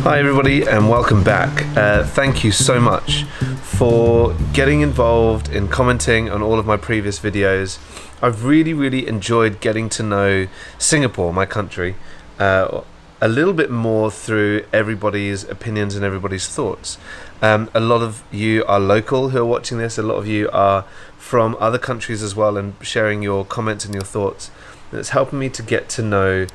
Hi everybody and welcome back. Thank you so much for getting involved in commenting on all of my previous videos. I've really enjoyed getting to know Singapore, my country, a little bit more through everybody's opinions and everybody's thoughts. A lot of you are local who are watching this, a lot of you are from other countries as well and sharing your comments and your thoughts. And it's helping me to get to know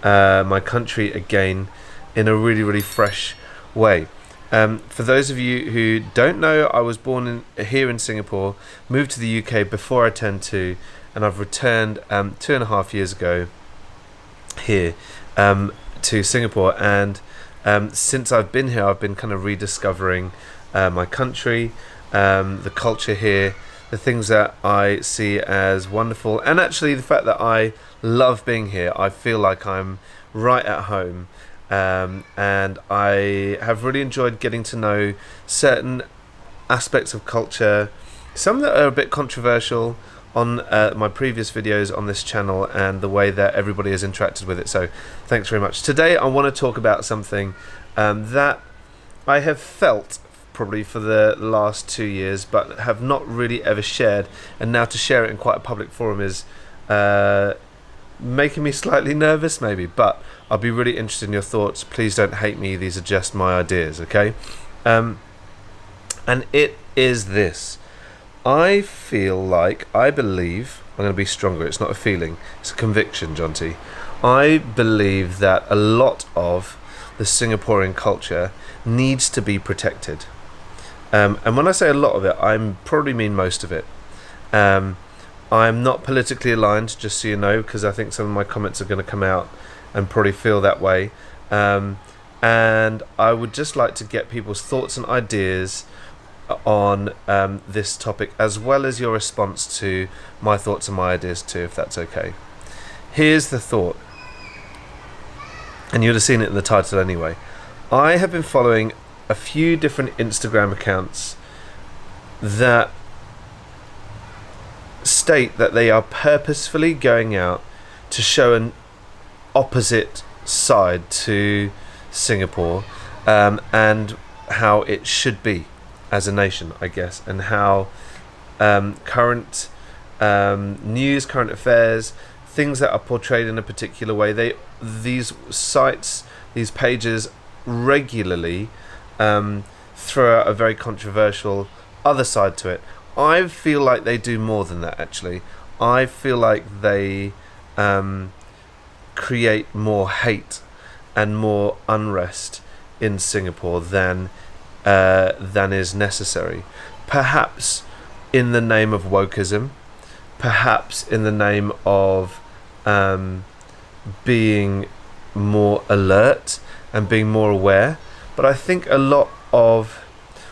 my country again in a really fresh way. For those of you who don't know, I was born here in Singapore, moved to the UK before I turned 2, and I've returned 2.5 years ago here to Singapore, and since I've been here I've been kind of rediscovering my country, the culture here, the things that I see as wonderful, and actually the fact that I love being here. I feel like I'm right at home. And I have really enjoyed getting to know certain aspects of culture, some that are a bit controversial on my previous videos on this channel and the way that everybody has interacted with it. So thanks very much. Today I want to talk about something that I have felt probably for the last 2 years but have not really ever shared, and now to share it in quite a public forum is making me slightly nervous maybe, but I'll be really interested in your thoughts. Please don't hate me, these are just my ideas, okay? And it is this. I believe, I'm going to be stronger, it's not a feeling, it's a conviction, John T. I believe that a lot of the Singaporean culture needs to be protected. And when I say a lot of it, I probably mean most of it. I'm not politically aligned, just so you know, because I think some of my comments are going to come out and probably feel that way. And I would just like to get people's thoughts and ideas on this topic, as well as your response to my thoughts and my ideas too, if that's okay. Here's the thought, and you'd have seen it in the title anyway. I have been following a few different Instagram accounts that state that they are purposefully going out to show an opposite side to Singapore, and how it should be as a nation, I guess, and how current news, current affairs, things that are portrayed in a particular way, these sites, these pages regularly throw out a very controversial other side to it. I feel like they do more than that, actually. I feel like they create more hate and more unrest in Singapore than is necessary. Perhaps in the name of wokeism, perhaps in the name of being more alert and being more aware. But I think a lot of,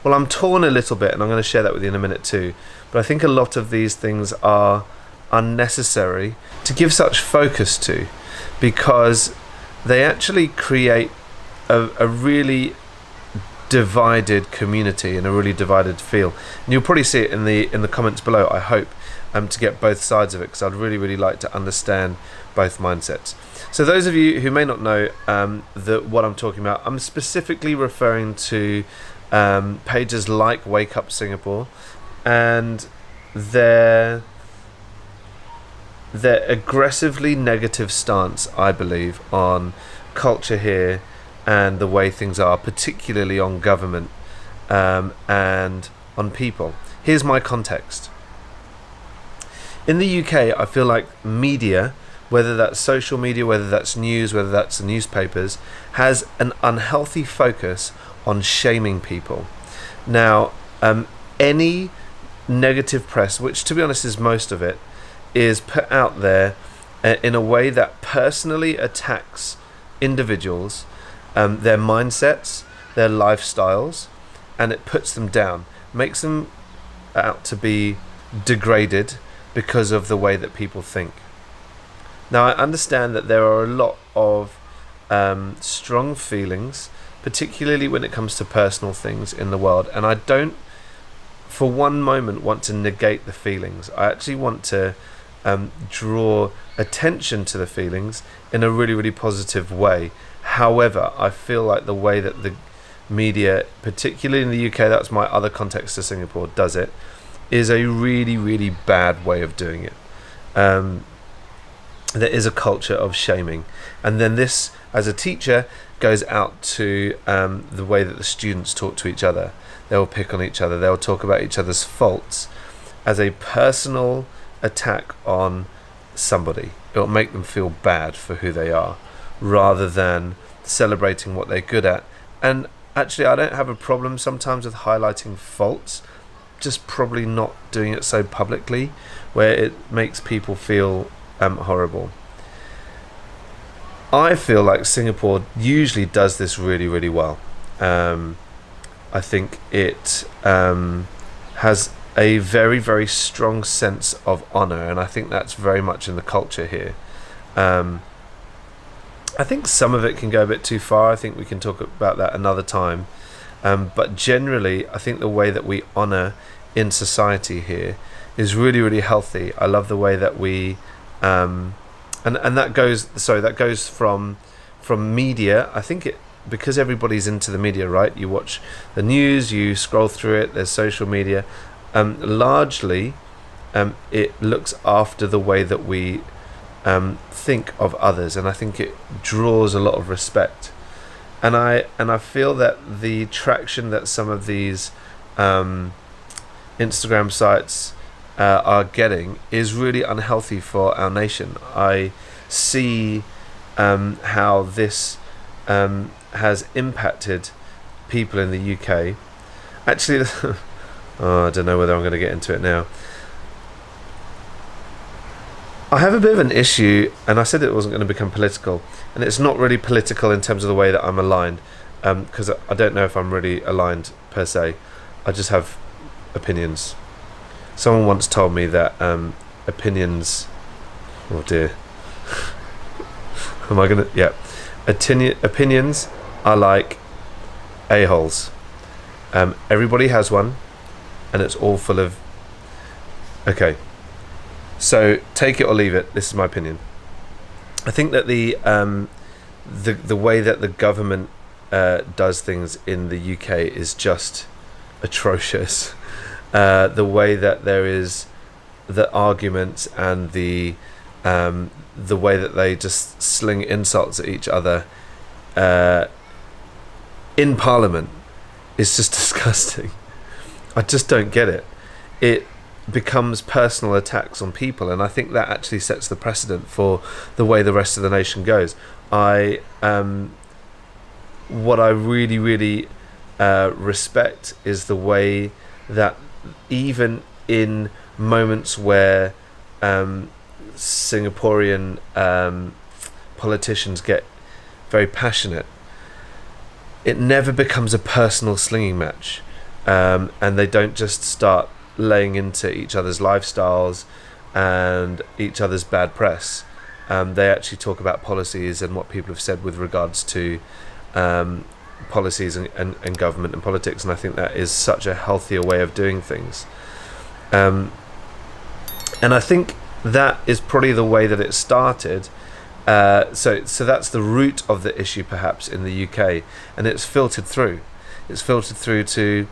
well, I'm torn a little bit, and I'm going to share that with you in a minute too, but I think a lot of these things are unnecessary to give such focus to, because they actually create a really divided community and a really divided feel. And you'll probably see it in the comments below, I hope, to get both sides of it, because I'd really like to understand both mindsets. So those of you who may not know what I'm talking about, I'm specifically referring to pages like Wake Up Singapore and their aggressively negative stance, I believe, on culture here and the way things are, particularly on government and on people. Here's my context. In the UK, I feel like media, whether that's social media, whether that's news, whether that's the newspapers, has an unhealthy focus on shaming people. Now, any negative press, which to be honest is most of it, is put out there in a way that personally attacks individuals, their mindsets, their lifestyles, and it puts them down, makes them out to be degraded because of the way that people think. Now, I understand that there are a lot of strong feelings, particularly when it comes to personal things in the world, and I don't for one moment want to negate the feelings. I actually want to draw attention to the feelings in a really positive way. However, I feel like the way that the media, particularly in the UK, that's my other context to Singapore, does it, is a really, really bad way of doing it. There is a culture of shaming, and then this, as a teacher, goes out to the way that the students talk to each other. They'll pick on each other, they'll talk about each other's faults as a personal attack on somebody. It'll make them feel bad for who they are, rather than celebrating what they're good at. And actually, I don't have a problem sometimes with highlighting faults, just probably not doing it so publicly, where it makes people feel horrible. I feel like Singapore usually does this really, really well. I think it has a very, very strong sense of honour, and I think that's very much in the culture here. I think some of it can go a bit too far. I think we can talk about that another time. But generally, I think the way that we honour in society here is really, really healthy. I love the way that we, and that goes from media. I think it, because everybody's into the media, right? You watch the news, you scroll through it. There's social media. Largely, it looks after the way that we think of others, and I think it draws a lot of respect. And I feel that the traction that some of these Instagram sites are getting is really unhealthy for our nation. I see how this has impacted people in the UK. Actually, I don't know whether I'm going to get into it now. I have a bit of an issue, and I said it wasn't going to become political, and it's not really political in terms of the way that I'm aligned, because I don't know if I'm really aligned per se. I just have opinions. Someone once told me that opinions, oh dear, am I gonna, yeah, opinions are like a-holes. Everybody has one, and it's all full of, okay, so take it or leave it. This is my opinion. I think that the way that the government does things in the UK is just atrocious. The way that there is the arguments and the way that they just sling insults at each other in Parliament is just disgusting. I just don't get it. It becomes personal attacks on people, and I think that actually sets the precedent for the way the rest of the nation goes. What I really, really respect is the way that even in moments where Singaporean politicians get very passionate, it never becomes a personal slinging match, and they don't just start laying into each other's lifestyles and each other's bad press. They actually talk about policies and what people have said with regards to policies and government and politics, and I think that is such a healthier way of doing things. And I think that is probably the way that it started. So that's the root of the issue perhaps in the UK, and it's filtered through. It's filtered through to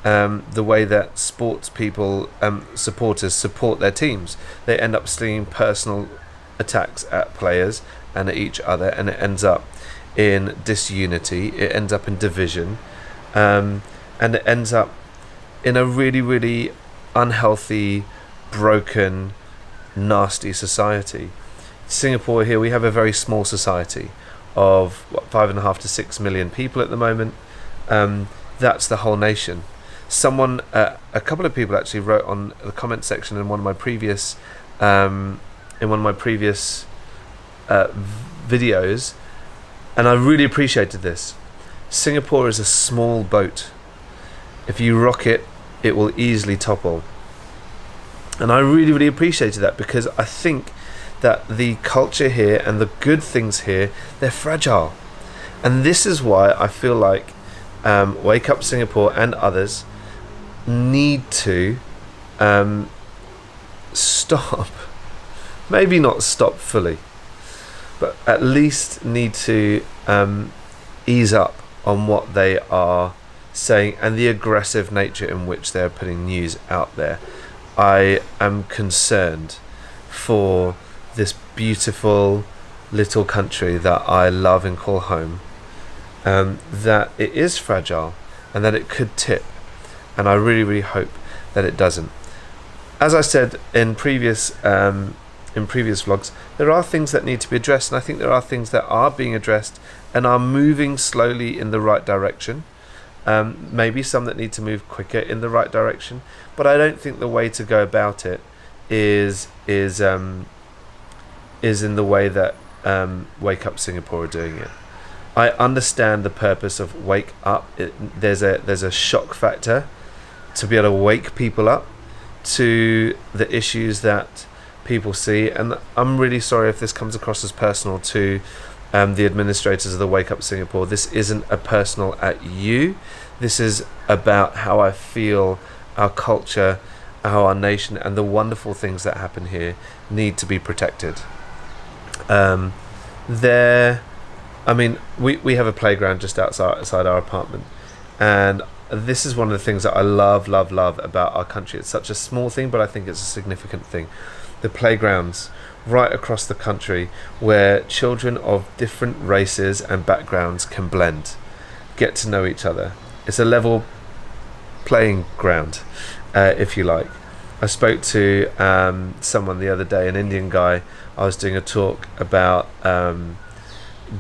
the way that sports people, supporters support their teams. They end up slinging personal attacks at players and at each other, and it ends up in disunity, it ends up in division, and it ends up in a really, really unhealthy, broken, nasty society. Singapore here, we have a very small society of 5.5 to 6 million people at the moment. That's the whole nation. Someone, a couple of people actually wrote on the comment section in one of my previous videos, and I really appreciated this. Singapore is a small boat. If you rock it, it will easily topple. And I really, really appreciated that, because I think that the culture here and the good things here, they're fragile. And this is why I feel like Wake Up Singapore and others need to stop, maybe not stop fully, but at least need to ease up on what they are saying and the aggressive nature in which they're putting news out there. I am concerned for this beautiful little country that I love and call home, that it is fragile and that it could tip, and I really, really hope that it doesn't. As I said in previous vlogs, there are things that need to be addressed, and I think there are things that are being addressed and are moving slowly in the right direction. Maybe some that need to move quicker in the right direction, but I don't think the way to go about it is in the way that Wake Up Singapore are doing it. I understand the purpose of Wake Up. There's a shock factor to be able to wake people up to the issues that people see, and I'm really sorry if this comes across as personal to the administrators of the Wake Up Singapore. This isn't a personal at you. This is about how I feel our culture, how our nation, and the wonderful things that happen here need to be protected. We have a playground just outside our apartment, and this is one of the things that I love about our country. It's such a small thing, but I think it's a significant thing. The playgrounds right across the country where children of different races and backgrounds can blend, get to know each other. It's a level playing ground, if you like. I spoke to someone the other day, an Indian guy. I was doing a talk about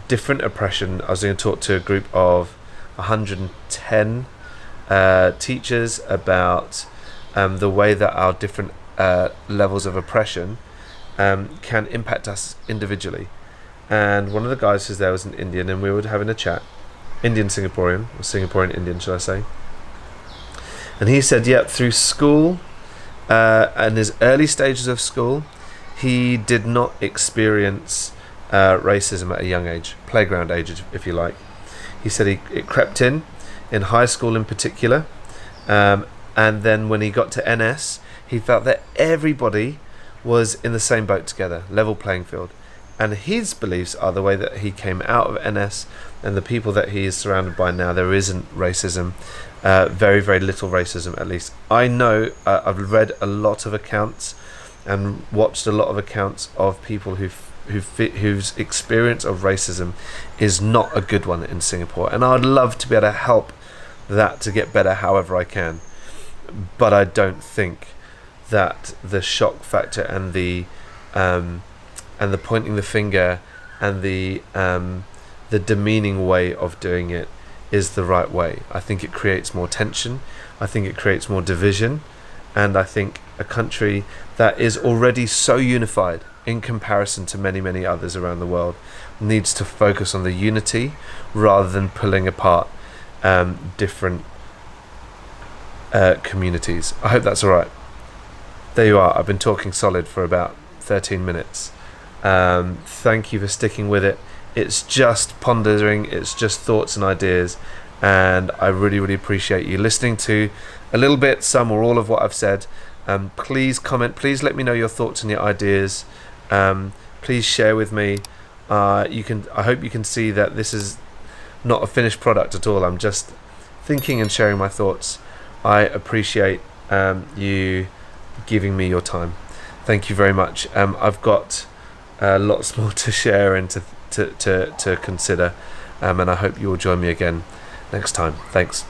different oppression. I was doing a talk to a group of 110 teachers about the way that our different levels of oppression can impact us individually. And one of the guys who was there was an Indian, and we were having a chat, Indian Singaporean, or Singaporean Indian should I say, and he said through school and his early stages of school, he did not experience racism at a young age, playground age if you like. He said it crept in high school in particular, and then when he got to NS, he felt that everybody was in the same boat together, level playing field. And his beliefs are the way that he came out of NS and the people that he is surrounded by now, there isn't racism, very, very little racism at least. I know, I've read a lot of accounts and watched a lot of accounts of people whose experience of racism is not a good one in Singapore. And I'd love to be able to help that to get better however I can. But I don't think that the shock factor and the pointing the finger and the demeaning way of doing it is the right way. I think it creates more tension. I think it creates more division. And I think a country that is already so unified in comparison to many, many others around the world needs to focus on the unity rather than pulling apart different communities. I hope that's all right. There you are. I've been talking solid for about 13 minutes. Thank you for sticking with it. It's just pondering, it's just thoughts and ideas, and I really, really appreciate you listening to a little bit, some or all of what I've said. Please comment, please let me know your thoughts and your ideas. Please share with me. I hope you can see that this is not a finished product at all. I'm just thinking and sharing my thoughts. I appreciate you giving me your time. Thank you very much. I've got lots more to share and to consider, and I hope you will join me again next time. Thanks.